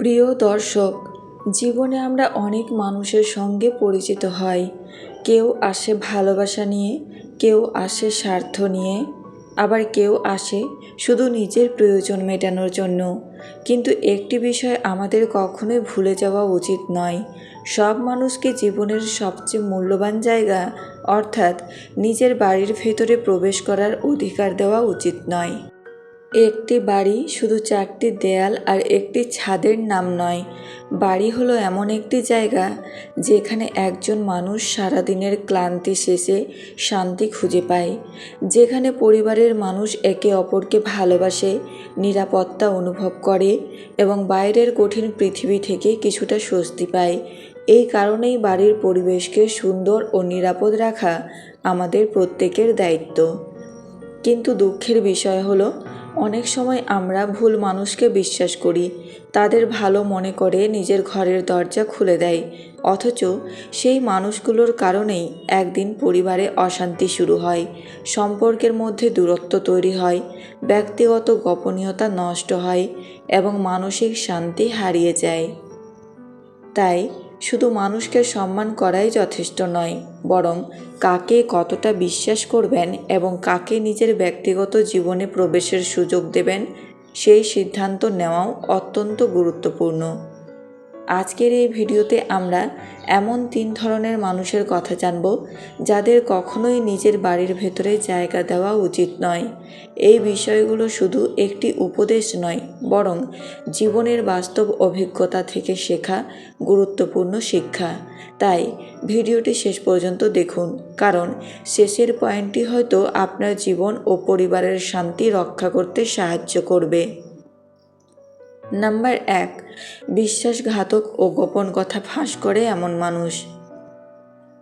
প্রিয় দর্শক, জীবনে আমরা অনেক মানুষের সঙ্গে পরিচিত হই। কেউ আসে ভালোবাসা নিয়ে, কেউ আসে স্বার্থ নিয়ে, আবার কেউ আসে শুধু নিজের প্রয়োজন মেটানোর জন্য। কিন্তু একটি বিষয় আমাদের কখনোই ভুলে যাওয়া উচিত নয়, সব মানুষকে জীবনের সবচেয়ে মূল্যবান জায়গা অর্থাৎ নিজের বাড়ির ভেতরে প্রবেশ করার অধিকার দেওয়া উচিত নয়। একটি বাড়ি শুধু 4টি দেয়াল আর একটি ছাদের নাম নয়। বাড়ি হলো এমন একটি জায়গা যেখানে একজন মানুষ সারাদিনের ক্লান্তি শেষে শান্তি খুঁজে পায়, যেখানে পরিবারের মানুষ একে অপরকে ভালোবাসে, নিরাপত্তা অনুভব করে এবং বাইরের কঠিন পৃথিবী থেকে কিছুটা স্বস্তি পায়। এই কারণেই বাড়ির পরিবেশকে সুন্দর ও নিরাপদ রাখা আমাদের প্রত্যেকের দায়িত্ব। কিন্তু দুঃখের বিষয় হলো, অনেক সময় আমরা ভুল মানুষকে বিশ্বাস করি, তাদের ভালো মনে করে নিজের ঘরের দরজা খুলে দেয়, অথচ সেই মানুষগুলোর কারণেই একদিন পরিবারে অশান্তি শুরু হয়, সম্পর্কের মধ্যে দূরত্ব তৈরি হয়, ব্যক্তিগত গোপনীয়তা নষ্ট হয় এবং মানসিক শান্তি হারিয়ে যায়। তাই শুধু মানুষকে সম্মান করাই যথেষ্ট নয়, বরং কাকে কতটা বিশ্বাস করবেন এবং কাকে নিজের ব্যক্তিগত জীবনে প্রবেশের সুযোগ দেবেন সেই সিদ্ধান্ত নেওয়াও অত্যন্ত গুরুত্বপূর্ণ। আজকের এই ভিডিওতে আমরা এমন 3 ধরনের মানুষের কথা জানব যাদের কখনোই নিজের বাড়ির ভেতরে জায়গা দেওয়া উচিত নয়। এই বিষয়গুলো শুধু একটি উপদেশ নয়, বরং জীবনের বাস্তব অভিজ্ঞতা থেকে শেখা গুরুত্বপূর্ণ শিক্ষা। তাই ভিডিওটি শেষ পর্যন্ত দেখুন, কারণ শেষের পয়েন্টটি হয়তো আপনার জীবন ও পরিবারের শান্তি রক্ষা করতে সাহায্য করবে। নাম্বার 1, বিশ্বাসঘাতক ও গোপন কথা ফাঁস করে এমন মানুষ।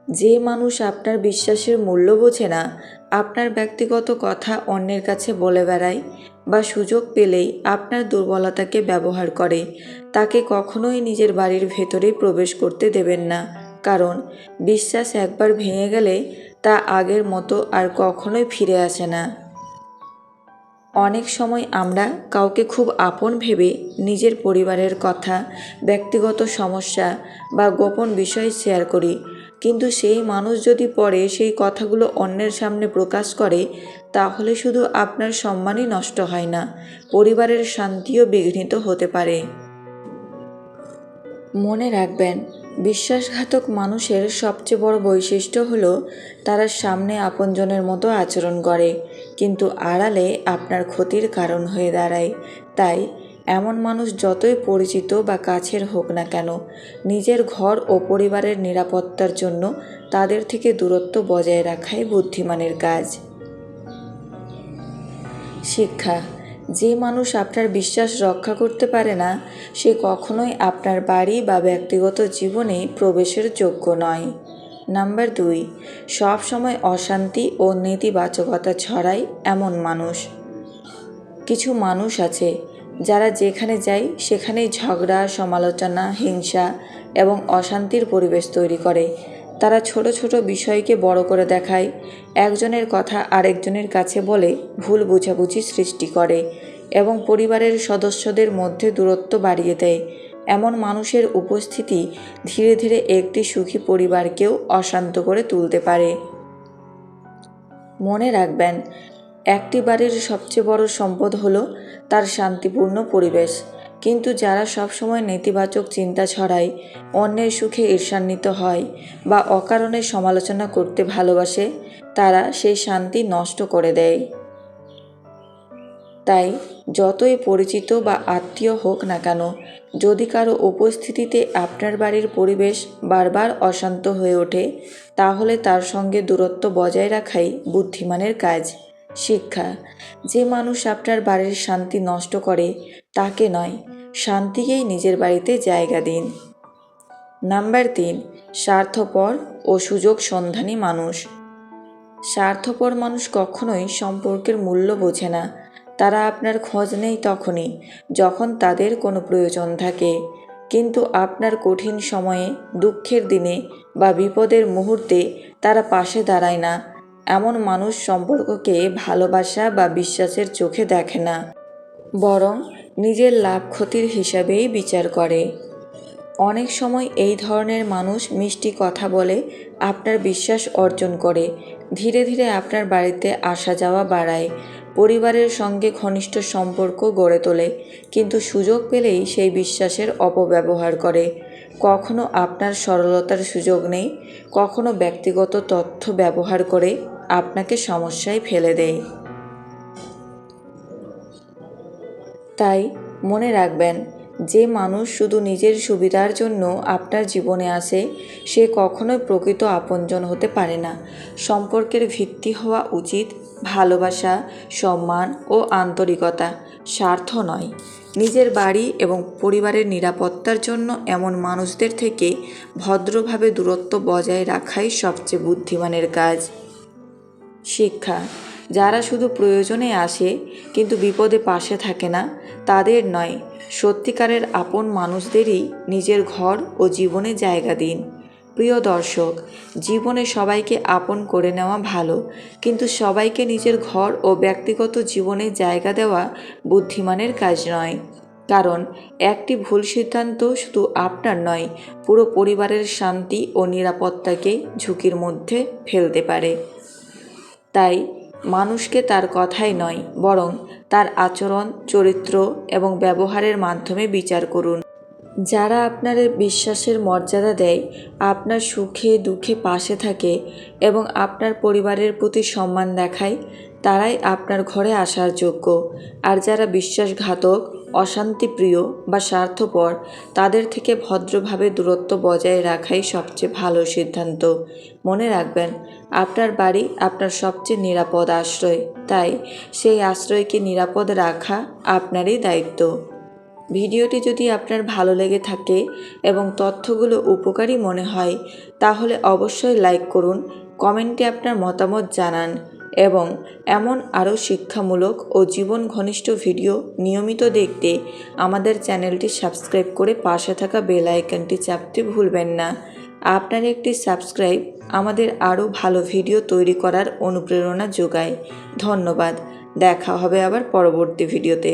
যে মানুষ আপনার বিশ্বাসের মূল্য বোঝে না, আপনার ব্যক্তিগত কথা অন্যের কাছে বলে বেড়ায় বা সুযোগ পেলেই আপনার দুর্বলতাকে ব্যবহার করে, তাকে কখনোই নিজের বাড়ির ভেতরে প্রবেশ করতে দেবেন না। কারণ বিশ্বাস একবার ভেঙে গেলে তা আগের মতো আর কখনোই ফিরে আসে না। অনেক সময় আমরা কাউকে খুব আপন ভেবে নিজের পরিবারের কথা, ব্যক্তিগত সমস্যা বা গোপন বিষয় শেয়ার করি, কিন্তু সেই মানুষ যদি পরে সেই কথাগুলো অন্যের সামনে প্রকাশ করে, তাহলে শুধু আপনার সম্মানই নষ্ট হয় না, পরিবারের শান্তিও বিঘ্নিত হতে পারে। মনে রাখবেন, বিশ্বাসঘাতক মানুষের সবচেয়ে বড় বৈশিষ্ট্য হলো তারা সামনে আপনজনের মতো আচরণ করে, কিন্তু আড়ালে আপনার ক্ষতির কারণ হয়ে দাঁড়ায়। তাই এমন মানুষ যতই পরিচিত বা কাছের হোক না কেন, নিজের ঘর ও পরিবারের নিরাপত্তার জন্য তাদের থেকে দূরত্ব বজায় রাখাই বুদ্ধিমানের কাজ। শিক্ষা: যে মানুষ আপনার বিশ্বাস রক্ষা করতে পারে না, সে কখনোই আপনার বাড়ি বা ব্যক্তিগত জীবনে প্রবেশের যোগ্য নয়। নাম্বার 2, সব সময় অশান্তি ও নেতিবাচকতা ছড়ায় এমন মানুষ। কিছু মানুষ আছে যারা যেখানে যায় সেখানেই ঝগড়া, সমালোচনা, হিংসা এবং অশান্তির পরিবেশ তৈরি করে। তারা ছোট ছোট বিষয়কে বড় করে দেখায়, একজনের কথা আরেকজনের কাছে বলে ভুল বোঝাবুঝি সৃষ্টি করে এবং পরিবারের সদস্যদের মধ্যে দূরত্ব বাড়িয়ে দেয়। এমন মানুষের উপস্থিতি ধীরে ধীরে একটি সুখী পরিবারকেও অশান্ত করে তুলতে পারে। মনে রাখবেন, একটি বাড়ির সবচেয়ে বড় সম্পদ হলো তার শান্তিপূর্ণ পরিবেশ, কিন্তু যারা সবসময় নেতিবাচক চিন্তা ছড়ায়, অন্যের সুখে ঈর্ষান্বিত হয় বা অকারণে সমালোচনা করতে ভালোবাসে, তারা সেই শান্তি নষ্ট করে দেয়। তাই যতই পরিচিত বা আত্মীয় হোক না কেন, যদি কারো উপস্থিতিতে আপনার বাড়ির পরিবেশ বারবার অশান্ত হয়ে ওঠে, তাহলে তার সঙ্গে দূরত্ব বজায় রাখাই বুদ্ধিমানের কাজ। শিক্ষা: যে মানুষ আপনার বাড়ির শান্তি নষ্ট করে, তাকে নয়, শান্তিকেই নিজের বাড়িতে জায়গা দিন। নাম্বার 3, স্বার্থপর ও সুযোগ সন্ধানী মানুষ। স্বার্থপর মানুষ কখনোই সম্পর্কের মূল্য বোঝে না। তারা আপনার খোঁজ নেয় তখনই যখন তাদের কোনো প্রয়োজন থাকে, কিন্তু আপনার কঠিন সময়ে, দুঃখের দিনে বা বিপদের মুহূর্তে তারা পাশে দাঁড়ায় না। এমন মানুষ সম্পর্ককে ভালোবাসা বা বিশ্বাসের চোখে দেখে না, বরং নিজের লাভ ক্ষতির হিসাবেই বিচার করে। অনেক সময় এই ধরনের মানুষ মিষ্টি কথা বলে আপনার বিশ্বাস অর্জন করে, ধীরে ধীরে আপনার বাড়িতে আসা যাওয়া বাড়ায়, পরিবারের সঙ্গে ঘনিষ্ঠ সম্পর্ক গড়ে তোলে, কিন্তু সুযোগ পেলেই সেই বিশ্বাসের অপব্যবহার করে। কখনো আপনার সরলতার সুযোগ নেই, কখনো ব্যক্তিগত তথ্য ব্যবহার করে আপনাকে সমস্যায় ফেলে দেয়। তাই মনে রাখবেন, যে মানুষ শুধু নিজের সুবিধার জন্য আপনার জীবনে আসে সে কখনোই প্রকৃত আপনজন হতে পারে না। সম্পর্কের ভিত্তি হওয়া উচিত ভালোবাসা, সম্মান ও আন্তরিকতা, স্বার্থ নয়। নিজের বাড়ি এবং পরিবারের নিরাপত্তার জন্য এমন মানুষদের থেকে ভদ্রভাবে দূরত্ব বজায় রাখাই সবচেয়ে বুদ্ধিমানের কাজ। শিক্ষা: যারা শুধু প্রয়োজনে আসে কিন্তু বিপদে পাশে থাকে না, তাদের নয়, সত্যিকারের আপন মানুষদেরই নিজের ঘর ও জীবনে জায়গা দিন। প্রিয় দর্শক, জীবনে সবাইকে আপন করে নেওয়া ভালো, কিন্তু সবাইকে নিজের ঘর ও ব্যক্তিগত জীবনে জায়গা দেওয়া বুদ্ধিমানের কাজ নয়। কারণ একটি ভুল সিদ্ধান্ত শুধু আপনার নয়, পুরো পরিবারের শান্তি ও নিরাপত্তাকে ঝুঁকির মধ্যে ফেলতে পারে। তাই মানুষকে তার কথাই নয়, বরং তার আচরণ, চরিত্র এবং ব্যবহারের মাধ্যমে বিচার করুন। যারা আপনার বিশ্বাসের মর্যাদা দেয়, আপনার সুখে দুঃখে পাশে থাকে এবং আপনার পরিবারের প্রতি সম্মান দেখায়, তারাই আপনার ঘরে আসার যোগ্য। আর যারা বিশ্বাসঘাতক, অশান্তিপ্রিয় বা স্বার্থপর, তাদের থেকে ভদ্রভাবে দূরত্ব বজায় রাখাই সবচেয়ে ভালো সিদ্ধান্ত। মনে রাখবেন, আপনার বাড়ি আপনার সবচেয়ে নিরাপদ আশ্রয়, তাই সেই আশ্রয়কে নিরাপদ রাখা আপনারই দায়িত্ব। ভিডিওটি যদি আপনার ভালো লেগে থাকে এবং তথ্যগুলো উপকারী মনে হয়, তাহলে অবশ্যই লাইক করুন, কমেন্টে আপনার মতামত জানান এবং এমন আরও শিক্ষামূলক ও জীবন ঘনিষ্ঠ ভিডিও নিয়মিত দেখতে আমাদের চ্যানেলটি সাবস্ক্রাইব করে পাশে থাকা বেল আইকনটি চাপতে ভুলবেন না। আপনার একটি সাবস্ক্রাইব আমাদের আরও ভালো ভিডিও তৈরি করার অনুপ্রেরণা যোগায়। ধন্যবাদ। দেখা হবে আবার পরবর্তী ভিডিওতে।